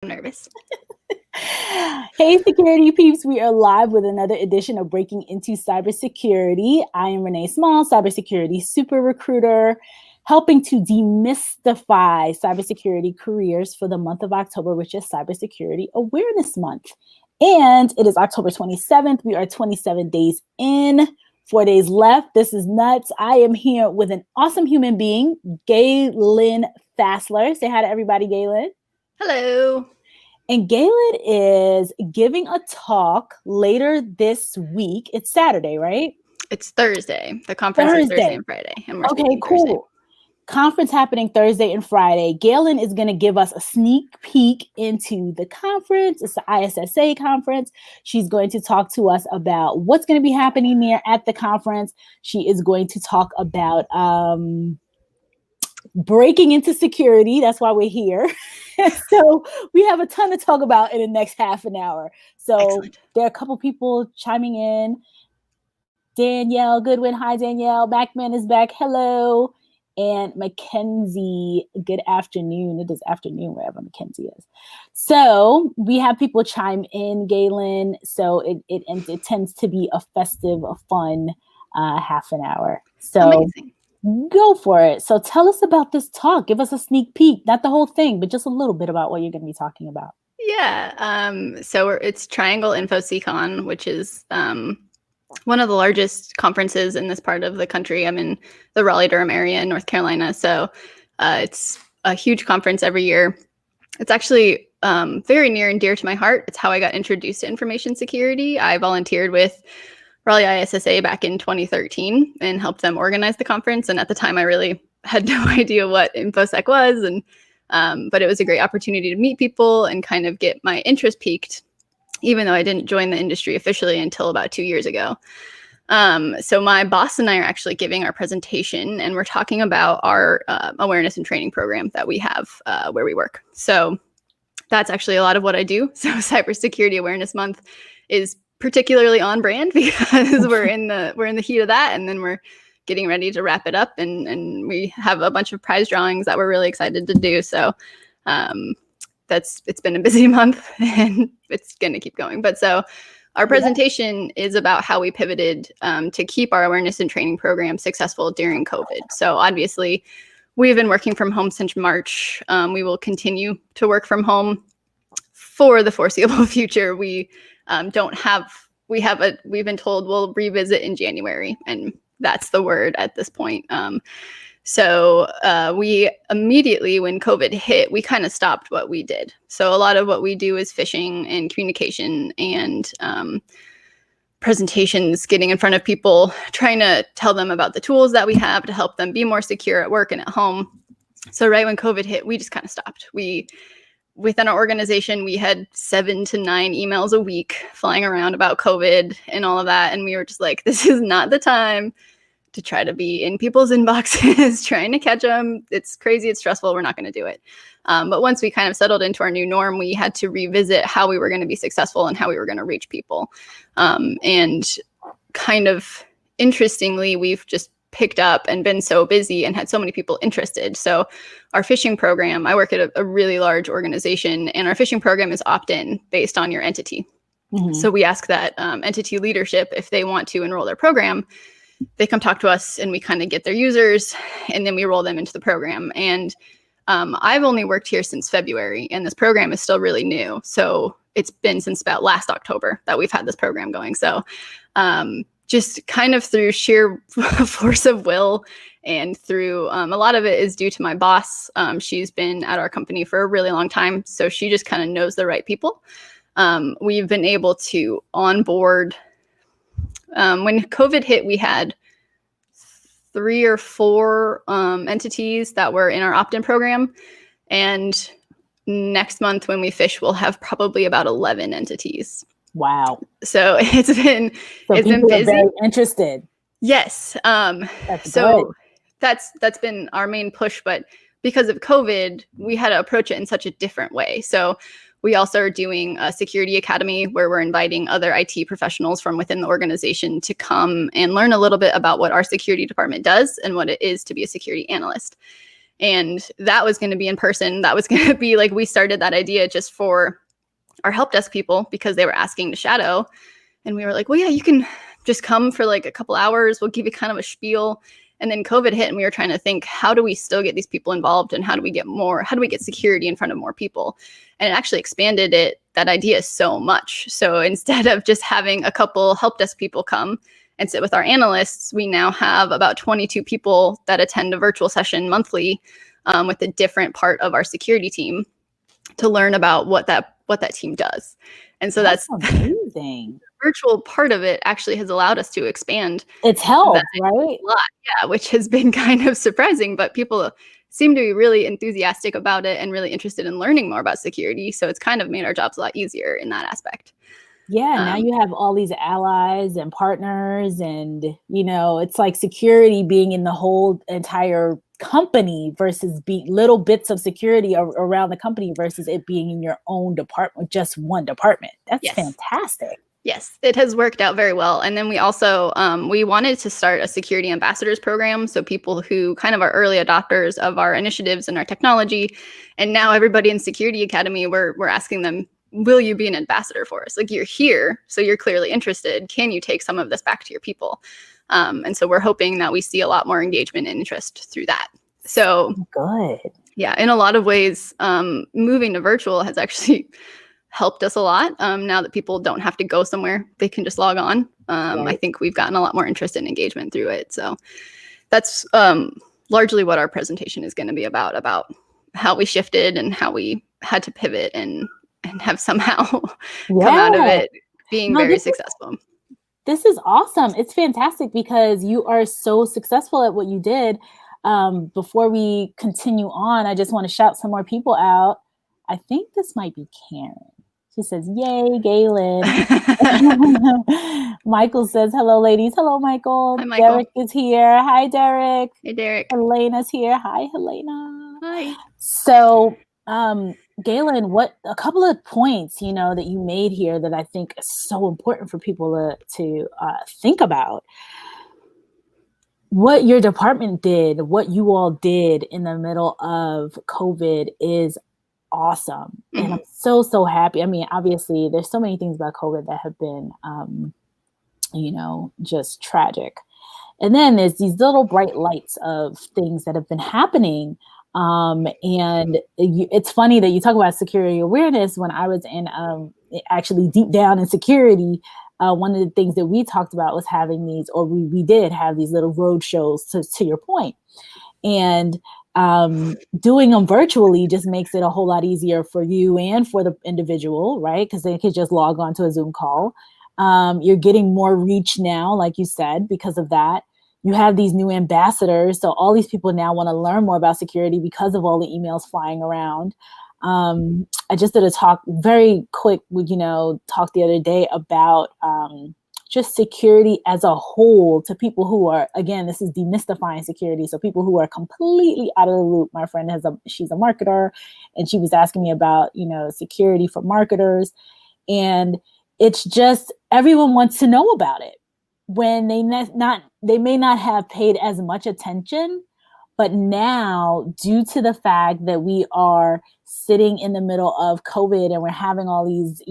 I'm nervous. Hey, security peeps. We are live with another edition of Breaking Into Cybersecurity. I am Renee Small, cybersecurity super recruiter, helping to demystify cybersecurity careers for the month of October, which is Cybersecurity Awareness Month. And it is October 27th. We are 27 days in, 4 days left. This is nuts. I am here with an awesome human being, Gaylynn Fassler. Say hi to everybody, Gaylynn. Hello. And Gaylynn is giving a talk later this week. It's Saturday, right? It's Thursday. The conference is Thursday and Friday. And we're okay, cool. Thursday. Conference happening Thursday and Friday. Gaylynn is going to give us a sneak peek into the conference. It's the ISSA conference. She's going to talk to us about what's going to be happening there at the conference. She is going to talk about breaking into security. That's why we're here. So we have a ton to talk about in the next half an hour. So Excellent. There are a couple people chiming in. Danielle Goodwin. Hi, Danielle. Backman is back. Hello. And Mackenzie, good afternoon. It is afternoon wherever Mackenzie is. So we have people chime in, Gaylynn. So it tends to be a festive, a fun half an hour. So amazing. Go for it. So tell us about this talk. Give us a sneak peek, not the whole thing, but just a little bit about what you're going to be talking about. Yeah. So it's Triangle InfoSeCon, which is one of the largest conferences in this part of the country. I'm in the Raleigh-Durham area in North Carolina. So it's a huge conference every year. It's actually very near and dear to my heart. It's how I got introduced to information security. I volunteered with Raleigh ISSA back in 2013 and helped them organize the conference. And at the time, I really had no idea what InfoSec was. And but it was a great opportunity to meet people and kind of get my interest piqued, even though I didn't join the industry officially until about 2 years ago. So my boss and I are actually giving our presentation, and we're talking about our awareness and training program that we have where we work. So that's actually a lot of what I do. So Cybersecurity Awareness Month is particularly on brand because we're in the heat of that, and then we're getting ready to wrap it up, and we have a bunch of prize drawings that we're really excited to do. So it's been a busy month, and it's going to keep going. But so our presentation is about how we pivoted to keep our awareness and training program successful during COVID. So obviously, we've been working from home since March. We will continue to work from home for the foreseeable future. We've been told we'll revisit in January, and that's the word at this point. So we immediately, when COVID hit, we kind of stopped what we did. So a lot of what we do is phishing and communication and presentations, getting in front of people, trying to tell them about the tools that we have to help them be more secure at work and at home. So right when COVID hit, we just kind of stopped. Within our organization, we had 7 to 9 emails a week flying around about COVID and all of that. And we were just like, this is not the time to try to be in people's inboxes, trying to catch them. It's crazy. It's stressful. We're not going to do it. But once we kind of settled into our new norm, we had to revisit how we were going to be successful and how we were going to reach people. And kind of interestingly, we've just picked up and been so busy and had so many people interested. So our phishing program, I work at a really large organization, and our phishing program is opt-in based on your entity. Mm-hmm. So we ask that entity leadership, if they want to enroll their program, they come talk to us, and we kind of get their users, and then we roll them into the program. And I've only worked here since February, and this program is still really new. So it's been since about last October that we've had this program going. So just kind of through sheer force of will, and through a lot of it is due to my boss. She's been at our company for a really long time, so she just kind of knows the right people. We've been able to onboard. When COVID hit, we had 3 or 4 entities that were in our opt-in program, and next month when we fish, we'll have probably about 11 entities. Wow. So it's been busy. Very interested. Yes. That's been our main push, but because of COVID, we had to approach it in such a different way. So we also are doing a security academy where we're inviting other IT professionals from within the organization to come and learn a little bit about what our security department does and what it is to be a security analyst. And that was going to be in person. That was going to be like, we started that idea just for our help desk people because they were asking to shadow. And we were like, well, yeah, you can just come for like a couple hours. We'll give you kind of a spiel. And then COVID hit and we were trying to think, how do we still get these people involved and how do we get security in front of more people? And it actually expanded that idea so much. So instead of just having a couple help desk people come and sit with our analysts, we now have about 22 people that attend a virtual session monthly with a different part of our security team to learn about what that team does. And so that's amazing. The virtual part of it actually has allowed us to expand. It's helped, right? A lot, yeah, which has been kind of surprising, but people seem to be really enthusiastic about it and really interested in learning more about security. So it's kind of made our jobs a lot easier in that aspect. Yeah, now you have all these allies and partners and, it's like security being in the whole entire company versus little bits of security around the company versus it being in your own department, just one department. That's fantastic. Yes, it has worked out very well. And then we also, we wanted to start a security ambassadors program. So people who kind of are early adopters of our initiatives and our technology. And now everybody in Security Academy, we're asking them, will you be an ambassador for us? Like, you're here, so you're clearly interested. Can you take some of this back to your people? And so we're hoping that we see a lot more engagement and interest through that. So good. Yeah, in a lot of ways, moving to virtual has actually helped us a lot. Now that people don't have to go somewhere, they can just log on. Right. I think we've gotten a lot more interest and engagement through it. So that's largely what our presentation is going to be about how we shifted and how we had to pivot and have somehow come out of it being very successful. This is awesome. It's fantastic because you are so successful at what you did. Before we continue on, I just want to shout some more people out. I think this might be Karen. She says, yay, Gaylynn. Michael says, hello, ladies. Hello, Michael. Hi, Michael. Derek is here. Hi, Derek. Hey, Derek. Helena's here. Hi, Helena. Hi. So, Gaylynn, a couple of points, that you made here that I think is so important for people to think about. What your department did, what you all did in the middle of COVID is awesome. Mm-hmm. And I'm so, so happy. I mean, obviously there's so many things about COVID that have been, just tragic. And then there's these little bright lights of things that have been happening. And it's funny that you talk about security awareness. When I was in actually deep down in security, one of the things that we talked about was having these, or we did have these little road shows to your point. And doing them virtually just makes it a whole lot easier for you and for the individual, right? Because they could just log on to a Zoom call. You're getting more reach now, like you said, because of that. You have these new ambassadors. So all these people now want to learn more about security because of all the emails flying around. I just did a talk, very quick, talk the other day about just security as a whole to people who are, again, this is demystifying security. So people who are completely out of the loop. My friend she's a marketer, and she was asking me about, security for marketers. And it's just, everyone wants to know about it when they may not have paid as much attention. But now, due to the fact that we are sitting in the middle of COVID and we're having all these,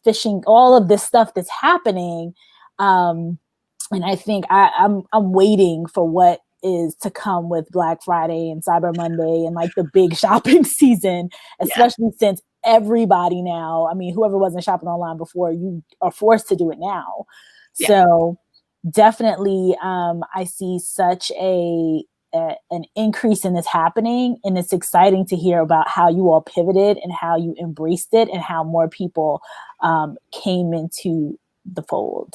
phishing, all of this stuff that's happening, and I think I'm waiting for what is to come with Black Friday and Cyber Monday and like the big shopping season, especially since everybody now, I mean, whoever wasn't shopping online before, you are forced to do it now. Yeah. So definitely, I see such an increase in this happening, and it's exciting to hear about how you all pivoted and how you embraced it and how more people came into the fold.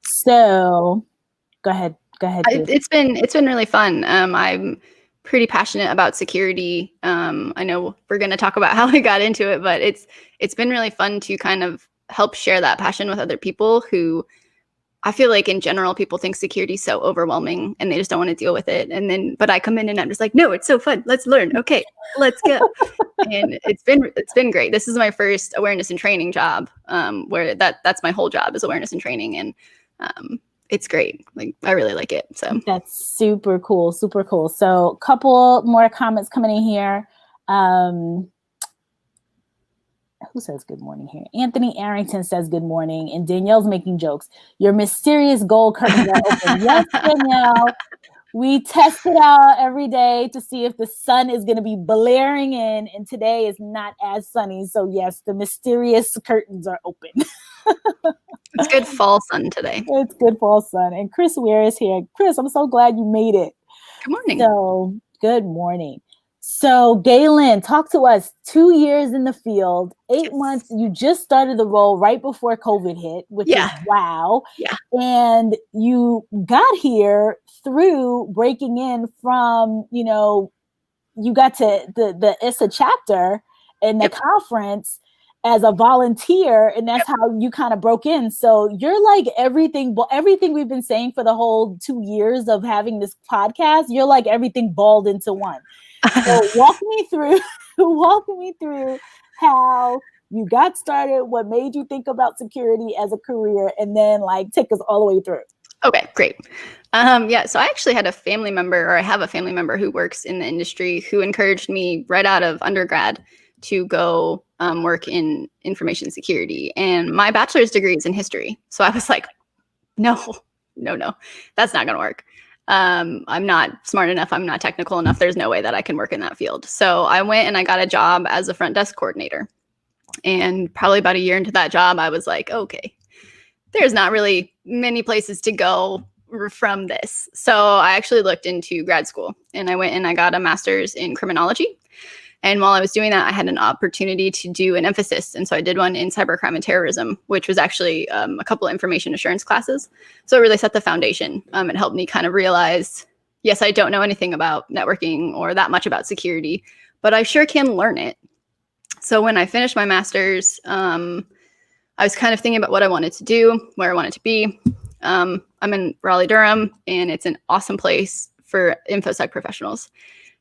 So go ahead. It's been really fun. I'm pretty passionate about security. I know we're going to talk about how I got into it, but it's been really fun to kind of help share that passion with other people who, I feel like in general, people think security is so overwhelming and they just don't want to deal with it. But I come in and I'm just like, no, it's so fun. Let's learn. Okay, let's go. And it's been great. This is my first awareness and training job, where that's my whole job is awareness and training. And it's great. Like, I really like it. So that's super cool. Super cool. So a couple more comments coming in here. Who says good morning here? Anthony Arrington says good morning. And Danielle's making jokes. Your mysterious gold curtains are open. Yes, Danielle. We test it out every day to see if the sun is going to be blaring in. And today is not as sunny. So yes, the mysterious curtains are open. It's good fall sun today. It's good fall sun. And Chris Ware is here. Chris, I'm so glad you made it. Good morning. So good morning. So Gaylynn, talk to us. 2 years in the field, 8 months. You just started the role right before COVID hit, which is wow. Yeah. And you got here through breaking in from, you got to the ISSA chapter and the conference as a volunteer, and that's how you kind of broke in. So you're like everything we've been saying for the whole 2 years of having this podcast. You're like everything balled into one. So walk me through how you got started, what made you think about security as a career, and then like take us all the way through. Okay, great. So I actually had I have a family member who works in the industry who encouraged me right out of undergrad to go work in information security. And my bachelor's degree is in history. So I was like, no, that's not going to work. I'm not smart enough. I'm not technical enough. There's no way that I can work in that field. So I went and I got a job as a front desk coordinator. And probably about a year into that job, I was like, okay, there's not really many places to go from this. So I actually looked into grad school, and I went and I got a master's in criminology. And while I was doing that, I had an opportunity to do an emphasis. And so I did one in cybercrime and terrorism, which was actually a couple of information assurance classes. So it really set the foundation. It helped me kind of realize, yes, I don't know anything about networking or that much about security, but I sure can learn it. So when I finished my master's, I was kind of thinking about what I wanted to do, where I wanted to be. I'm in Raleigh, Durham, and it's an awesome place for InfoSec professionals.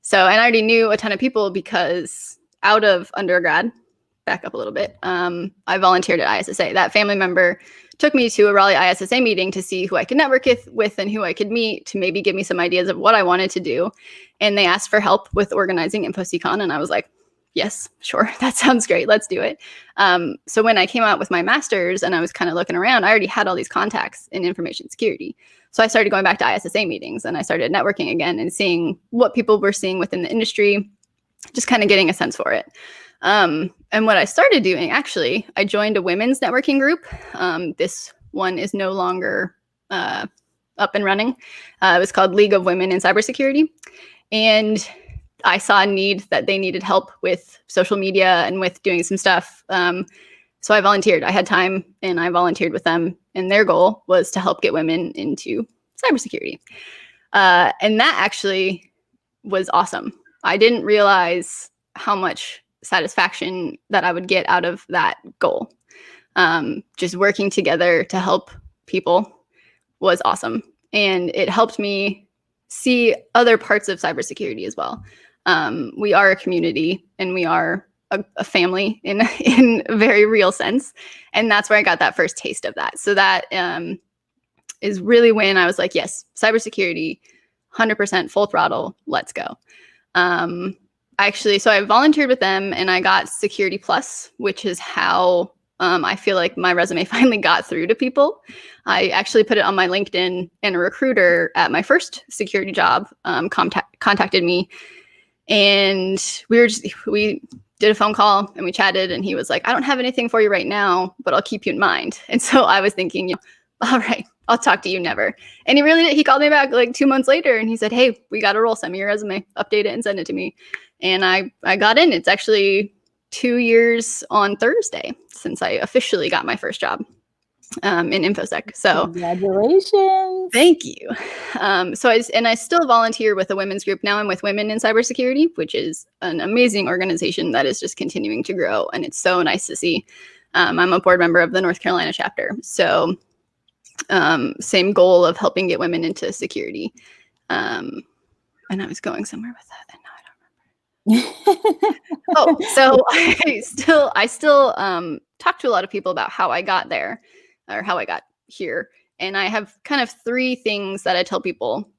So, and I already knew a ton of people because out of undergrad, back up a little bit, I volunteered at ISSA. That family member took me to a Raleigh ISSA meeting to see who I could network with and who I could meet to maybe give me some ideas of what I wanted to do. And they asked for help with organizing InfoSeCon. And I was like, yes, sure. That sounds great. Let's do it. So when I came out with my master's and I was kind of looking around, I already had all these contacts in information security. So I started going back to ISSA meetings and I started networking again and seeing what people were seeing within the industry, just kind of getting a sense for it. And what I started doing, actually, I joined a women's networking group. This one is no longer up and running. It was called League of Women in Cybersecurity. And I saw a need that they needed help with social media and with doing some stuff. So I volunteered. I had time and I volunteered with them. And their goal was to help get women into cybersecurity. And that actually was awesome. I didn't realize how much satisfaction that I would get out of that goal. Just working together to help people was awesome. And it helped me see other parts of cybersecurity as well. We are a community and we are a family in a very real sense. And that's where I got that first taste of that. So that is really when I was like, yes, cybersecurity, 100% full throttle, let's go. So I volunteered with them and I got Security Plus, which is how I feel like my resume finally got through to people. I actually put it on my LinkedIn and a recruiter at my first security job contacted me. And we did a phone call and we chatted and he was like, I don't have anything for you right now, but I'll keep you in mind. And so I was thinking, all right, I'll talk to you never. And he really did. He called me back like 2 months later and he said, hey, we got a role. Send me your resume, update it and send it to me. And I got in. It's actually 2 years on Thursday since I officially got my first job in InfoSec. So congratulations. Thank you. I still volunteer with a women's group. Now I'm with Women in Cybersecurity, which is an amazing organization that is just continuing to grow. And it's so nice to see. I'm a board member of the North Carolina chapter. So same goal of helping get women into security. And I was going somewhere with that and now I don't remember. So I still talk to a lot of people about how I got there or how I got here. And I have kind of 3 things that I tell people.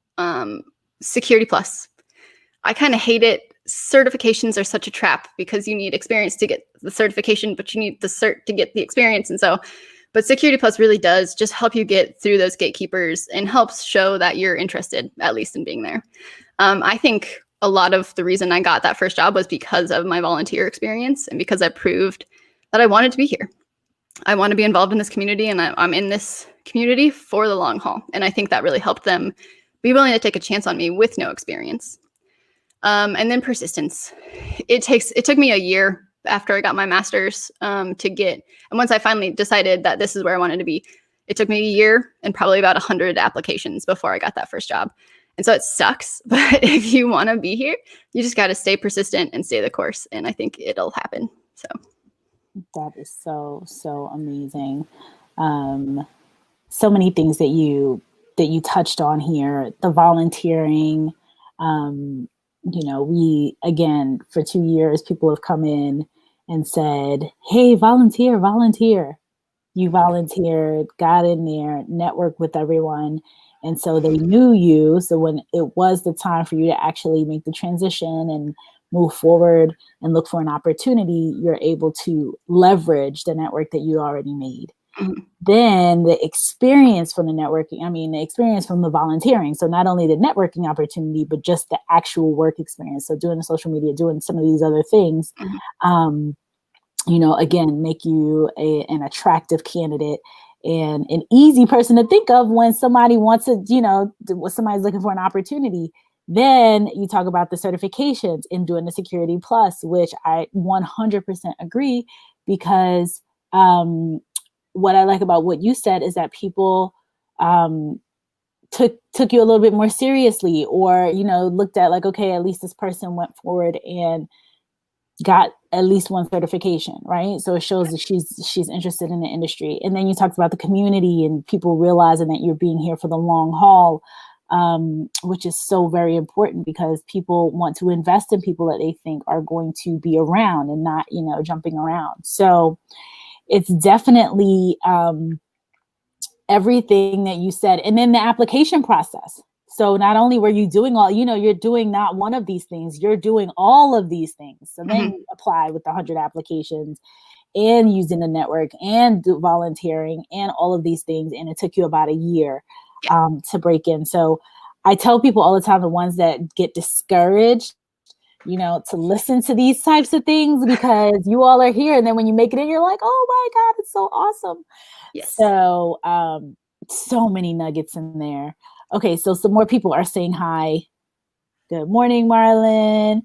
Security Plus. I kind of hate it. Certifications are such a trap because you need experience to get the certification, but you need the cert to get the experience. And so, but Security Plus really does just help you get through those gatekeepers and helps show that you're interested, at least in being there. I think a lot of the reason I got that first job was because of my volunteer experience and because I proved that I wanted to be here. I want to be involved in this community, and I'm in this community for the long haul. And I think that really helped them be willing to take a chance on me with no experience. And then persistence. It took me a year after I got my master's to get, and once I finally decided that this is where I wanted to be, it took me a year and probably about 100 applications before I got that first job. And so it sucks, but if you want to be here, you just got to stay persistent and stay the course. And I think it'll happen. So that is so amazing. So many things that you touched on here, the volunteering. We, again, for 2 years, people have come in and said, hey, volunteer. You volunteered, got in there, networked with everyone. And so they knew you. So when it was the time for you to actually make the transition and move forward and look for an opportunity, you're able to leverage the network that you already made. Mm-hmm. Then the experience from the experience from the volunteering. So not only the networking opportunity, but just the actual work experience. So doing the social media, doing some of these other things, mm-hmm. Again, make you an attractive candidate and an easy person to think of when somebody wants to, when somebody's looking for an opportunity. Then you talk about the certifications and doing the Security Plus, which I 100% agree, because what I like about what you said is that people took you a little bit more seriously, or, looked at like, okay, at least this person went forward and got at least one certification, right? So it shows that she's interested in the industry. And then you talked about the community and people realizing that you're being here for the long haul, which is so very important because people want to invest in people that they think are going to be around and not, jumping around. So it's definitely everything that you said. And then the application process. So not only were you doing you're doing not one of these things, you're doing all of these things. So then you apply with the 100 applications and using the network and volunteering and all of these things. And it took you about a year to break in. So I tell people all the time, the ones that get discouraged, to listen to these types of things because you all are here. And then when you make it in, you're like, oh my God, it's so awesome. Yes. So, so many nuggets in there. Okay. So some more people are saying hi. Good morning, Marlon.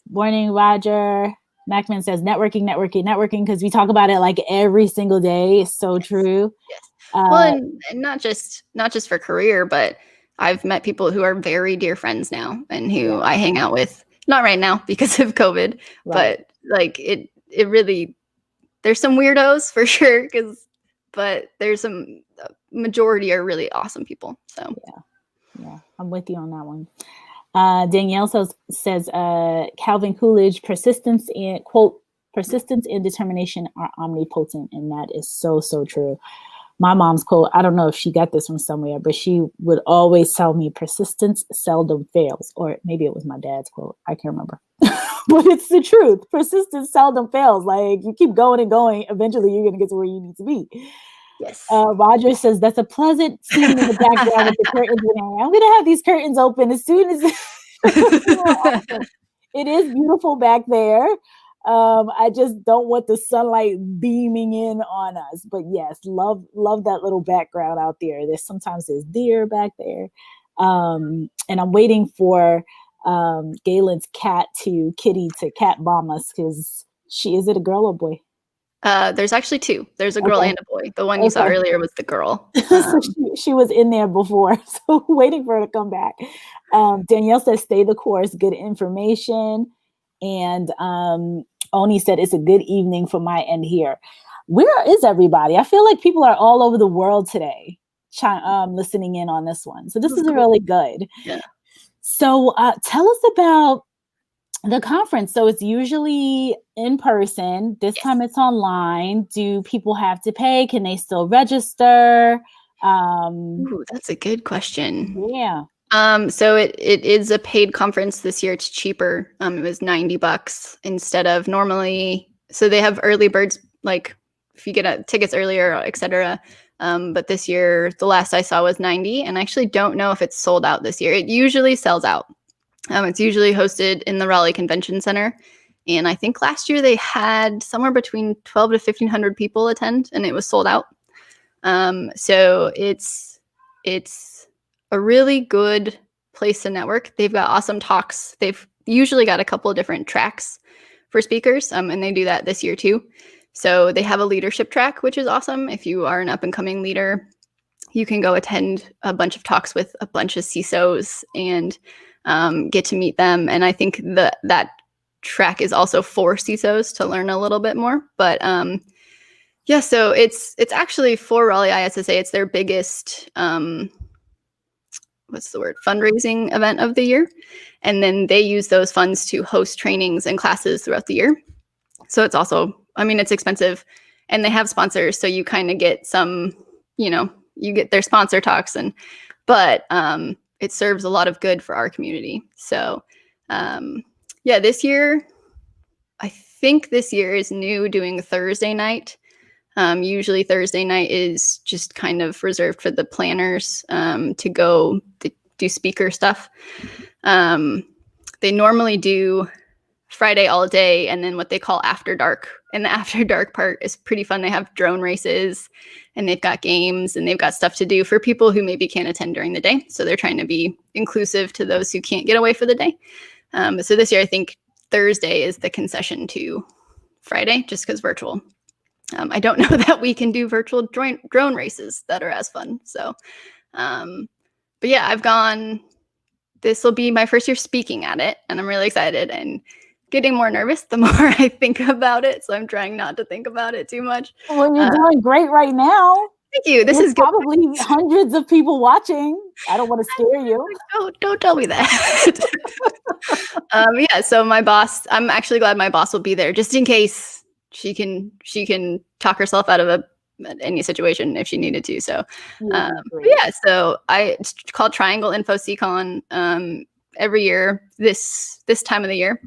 Morning, Roger. Macman says networking, because we talk about it like every single day. It's so true. Yes. Well, and not just for career, but I've met people who are very dear friends now and who I hang out with. Not right now because of COVID, but like it really, there's some weirdos for sure. But there's some majority are really awesome people. So yeah, I'm with you on that one. Danielle says Calvin Coolidge, persistence and determination are omnipotent, and that is so true. My mom's quote, I don't know if she got this from somewhere, but she would always tell me persistence seldom fails. Or maybe it was my dad's quote. I can't remember. But it's the truth. Persistence seldom fails. Like you keep going and going, eventually you're going to get to where you need to be. Yes. Roger says that's a pleasant scene in the background with the curtains. I'm going to have these curtains open as soon as it is beautiful back there. I just don't want the sunlight beaming in on us. But yes, love that little background out there. Sometimes there's deer back there. And I'm waiting for Gaylynn's kitty to cat bomb us because is it a girl or boy? There's actually 2. There's a girl and a boy. The one you saw earlier was the girl. So she was in there before, so waiting for her to come back. Danielle says, stay the course, good information. And Oni said, it's a good evening from my end here. Where is everybody? I feel like people are all over the world today listening in on this one. So this is really good. Yeah. So tell us about the conference. So it's usually in person. This time it's online. Do people have to pay? Can they still register? Ooh, that's a good question. Yeah. So it is a paid conference this year. It's cheaper. It was $90 instead of normally. So they have early birds, like if you get tickets earlier, etc. But this year, the last I saw was 90, and I actually don't know if it's sold out this year. It usually sells out. It's usually hosted in the Raleigh Convention Center, and I think last year they had somewhere between 12 to 1,500 people attend, and it was sold out. So it's a really good place to network. They've got awesome talks. They've usually got a couple of different tracks for speakers, and they do that this year too. So they have a leadership track, which is awesome. If you are an up-and-coming leader, you can go attend a bunch of talks with a bunch of CISOs and get to meet them. And I think that track is also for CISOs to learn a little bit more. But yeah, so it's actually for Raleigh ISSA. It's their biggest fundraising event of the year. And then they use those funds to host trainings and classes throughout the year. So it's also, it's expensive, and they have sponsors. So you kind of get some, you get their sponsor talks, but it serves a lot of good for our community. So yeah, this year, I think this year is new, doing Thursday night. Usually Thursday night is just kind of reserved for the planners to go do speaker stuff. They normally do Friday all day, and then what they call after dark. And the after dark part is pretty fun. They have drone races, and they've got games, and they've got stuff to do for people who maybe can't attend during the day. So they're trying to be inclusive to those who can't get away for the day. So this year, I think Thursday is the concession to Friday, just because virtual. I don't know that we can do virtual drone races that are as fun. So, but yeah, I've gone. This will be my first year speaking at it, and I'm really excited and getting more nervous the more I think about it. So I'm trying not to think about it too much. Well, you're doing great right now. Thank you. This is probably hundreds of people watching. I don't want to scare you. Don't tell me that. Yeah. So my boss, I'm actually glad my boss will be there, just in case she can talk herself out of any situation if she needed to. So yeah. So it's called Triangle InfoSeCon every year. This time of the year.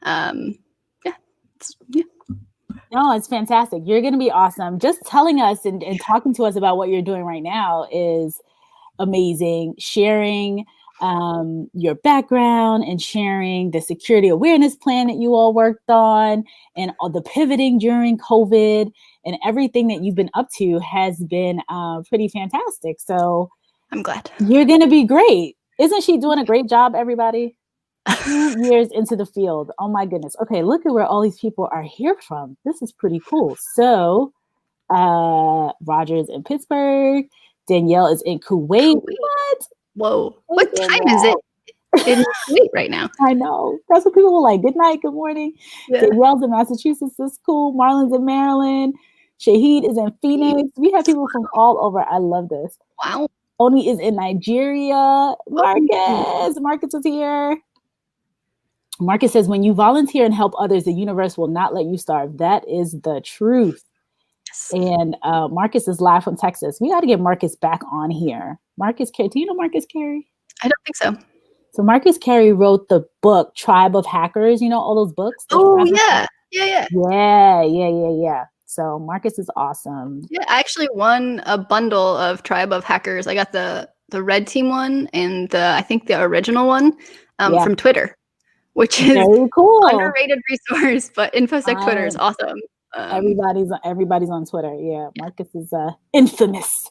Yeah. No, it's fantastic. You're going to be awesome. Just telling us and talking to us about what you're doing right now is amazing. Sharing your background and sharing the security awareness plan that you all worked on, and all the pivoting during COVID, and everything that you've been up to has been pretty fantastic. So I'm glad. You're going to be great. Isn't she doing a great job, everybody? 2 years into the field. Oh my goodness. Okay, look at where all these people are here from. This is pretty cool. So Roger's in Pittsburgh. Danielle is in Kuwait. What? Whoa. What time is it in Kuwait right now? I know. That's what people were like. Good night, good morning. Yeah. Danielle's in Massachusetts. That's cool. Marlon's in Maryland. Shahid is in Phoenix. We have people from all over. I love this. Wow. Oni is in Nigeria. Marcus is here. Marcus says, when you volunteer and help others, the universe will not let you starve. That is the truth. Yes. And Marcus is live from Texas. We got to get Marcus back on here. Marcus Carey. Do you know Marcus Carey? I don't think so. So Marcus Carey wrote the book, Tribe of Hackers. You know, all those books? Oh, yeah. Yeah. So Marcus is awesome. Yeah, I actually won a bundle of Tribe of Hackers. I got the red team one and I think the original one from Twitter, which is very cool. Underrated resource, but InfoSec Twitter is awesome. Everybody's on Twitter. Yeah, Marcus is infamous.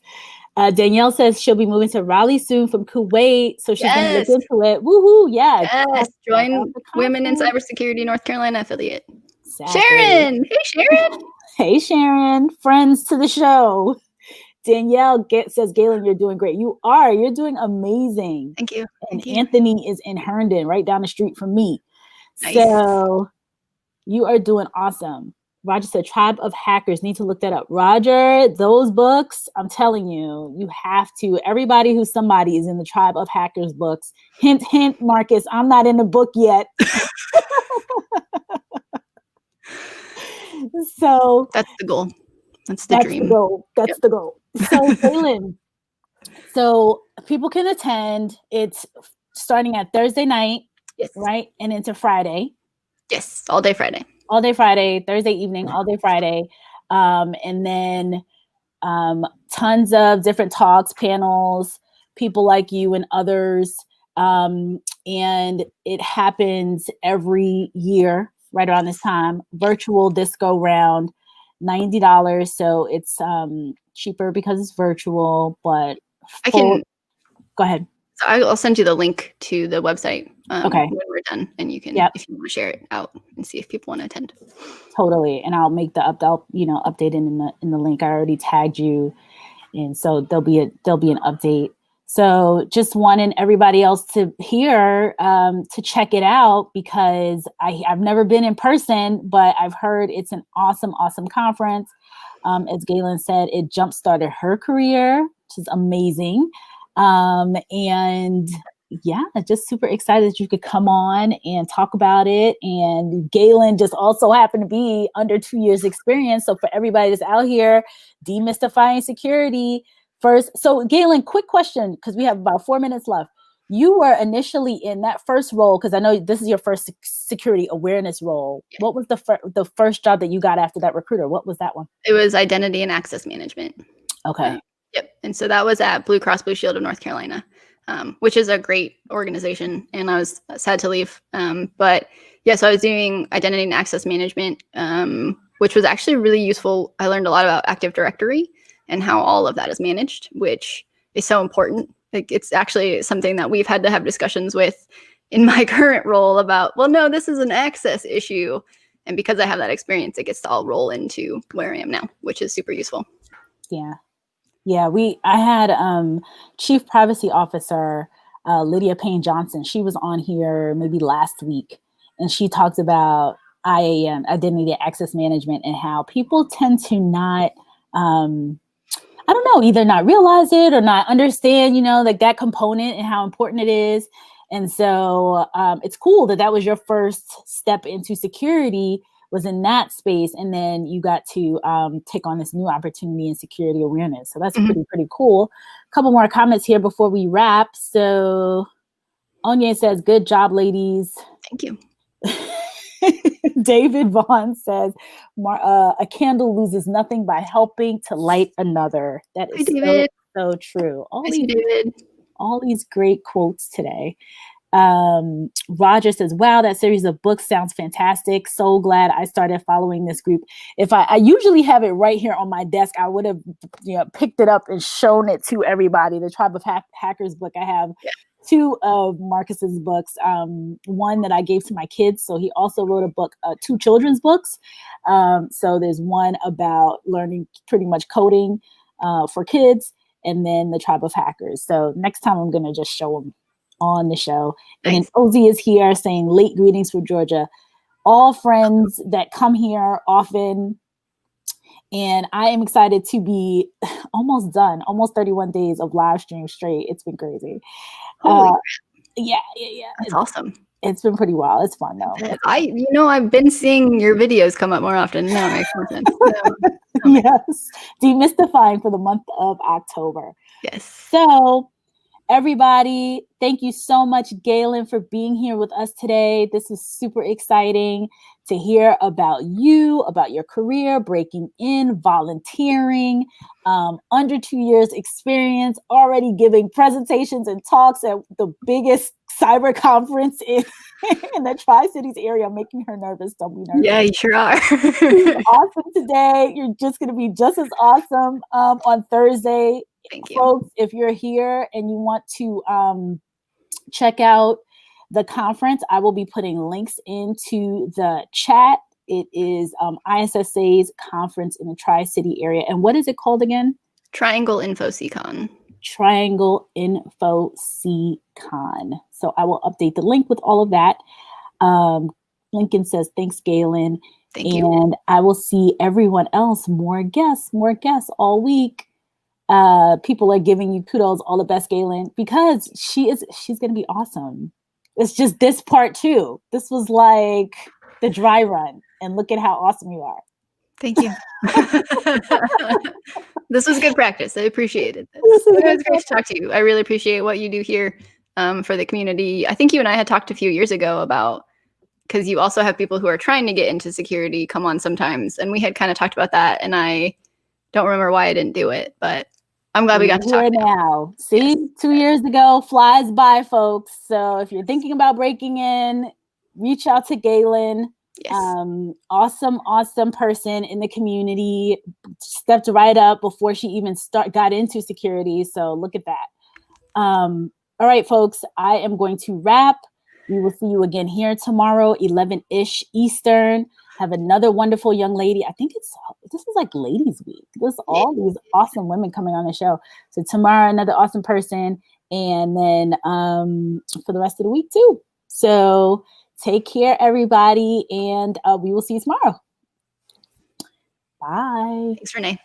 Danielle says she'll be moving to Raleigh soon from Kuwait, so she's going to look into it. Woohoo! Yes, join Women in Cybersecurity North Carolina affiliate. Exactly. Sharon, hey Sharon. Hey Sharon, friends to the show. Danielle says, Gaylynn, you're doing great. You are. You're doing amazing. Thank you. And Anthony is in Herndon, right down the street from me. Nice. So you are doing awesome. Roger said, Tribe of Hackers. Need to look that up. Roger, those books, I'm telling you, you have to. Everybody who's somebody is in the Tribe of Hackers books. Hint, hint, Marcus, I'm not in the book yet. So that's the goal. That's the dream. That's the goal. So, Gaylynn, So people can attend. It's starting at Thursday night, Yes. right? And into Friday. Yes, all day Friday. All day Friday, Thursday evening, all day Friday. And then tons of different talks, panels, people like you and others. And it happens every year right around this time. Virtual disco round, $90. So it's cheaper because it's virtual, but go ahead. So I'll send you the link to the website okay. when we're done, and you can, if you want to share it out and see if people want to attend. Totally, and I'll make the update in the link. I already tagged you, and so there'll be an update. So just wanting everybody else to hear to check it out, because I've never been in person, but I've heard it's an awesome conference. As Gaylynn said, it jump-started her career, which is amazing. And yeah, just super excited that you could come on and talk about it. And Gaylynn just also happened to be under 2 years experience. So for everybody that's out here demystifying security first. So Gaylynn, quick question, because we have about 4 minutes left. You were initially in that first role, because I know this is your first security awareness role. Yeah. What was the first job that you got after that recruiter? What was that one? It was identity and access management. Okay. Yep. And so that was at Blue Cross Blue Shield of North Carolina, which is a great organization. And I was sad to leave. But yeah, so I was doing identity and access management, which was actually really useful. I learned a lot about Active Directory and how all of that is managed, which is so important. Like, it's actually something that we've had to have discussions with in my current role about, well, no, this is an access issue. And because I have that experience, it gets to all roll into where I am now, which is super useful. Yeah. Yeah, I had Chief Privacy Officer Lydia Payne Johnson. She was on here maybe last week, and she talks about IAM, Identity Access Management, and how people tend to not, I don't know, either not realize it or not understand, like that component and how important it is. And so it's cool that was your first step into security, was in that space, and then you got to take on this new opportunity in security awareness. So that's pretty cool. A couple more comments here before we wrap. So Anya says, "Good job, ladies." Thank you. David Vaughn says, "A candle loses nothing by helping to light another." That is so true. All these great quotes today. Roger says, "Wow, that series of books sounds fantastic. So glad I started following this group. If I usually have it right here on my desk, I would have picked it up and shown it to everybody. The Tribe of Hackers book. I have two of Marcus's books. One that I gave to my kids. So he also wrote a book, 2 children's books. So there's one about learning pretty much coding for kids, and then the Tribe of Hackers. So next time I'm going to just show them on the show." Nice. And then Ozzy is here saying, "Late greetings from Georgia. All friends that come here often." And I am excited to be almost done, almost 31 days of live stream straight. It's been crazy. Yeah. That's awesome. It's been pretty wild. It's fun though. I've been seeing your videos come up more often. No, it makes more sense. Yes. Demystifying for the month of October. Yes. So everybody, thank you so much, Gaylynn, for being here with us today. This is super exciting to hear about you, about your career, breaking in, volunteering, under 2 years experience, already giving presentations and talks at the biggest cyber conference in the Tri-Cities area, making her nervous. Don't be nervous. Yeah, you sure are. Awesome today. You're just going to be just as awesome on Thursday. Thank you. Folks, if you're here and you want to check out the conference, I will be putting links into the chat. It is ISSA's conference in the Tri-City area. And what is it called again? Triangle InfoSeCon. Triangle InfoSeCon. So I will update the link with all of that. Lincoln says, "Thanks, Gaylynn." Thank you. And I will see everyone else. More guests all week. People are giving you kudos, all the best, Gaylynn, because she's going to be awesome. It's just this part too. This was like the dry run, and look at how awesome you are. Thank you. This was good practice. I appreciated this. This is It good was great to talk to you. I really appreciate what you do here for the community. I think you and I had talked a few years ago about, because you also have people who are trying to get into security come on sometimes. And we had kind of talked about that. And I don't remember why I didn't do it, but I'm glad we got to talk now. See, 2 years ago flies by, folks. So if you're thinking about breaking in, reach out to Gaylynn. Yes. Awesome person in the community. Stepped right up before she even got into security. So look at that. All right, folks, I am going to wrap. We will see you again here tomorrow, 11-ish Eastern. Have another wonderful young lady. I think this is like Ladies Week. There's all these awesome women coming on the show. So tomorrow, another awesome person. And then for the rest of the week too. So take care, everybody. And we will see you tomorrow. Bye. Thanks, Renee.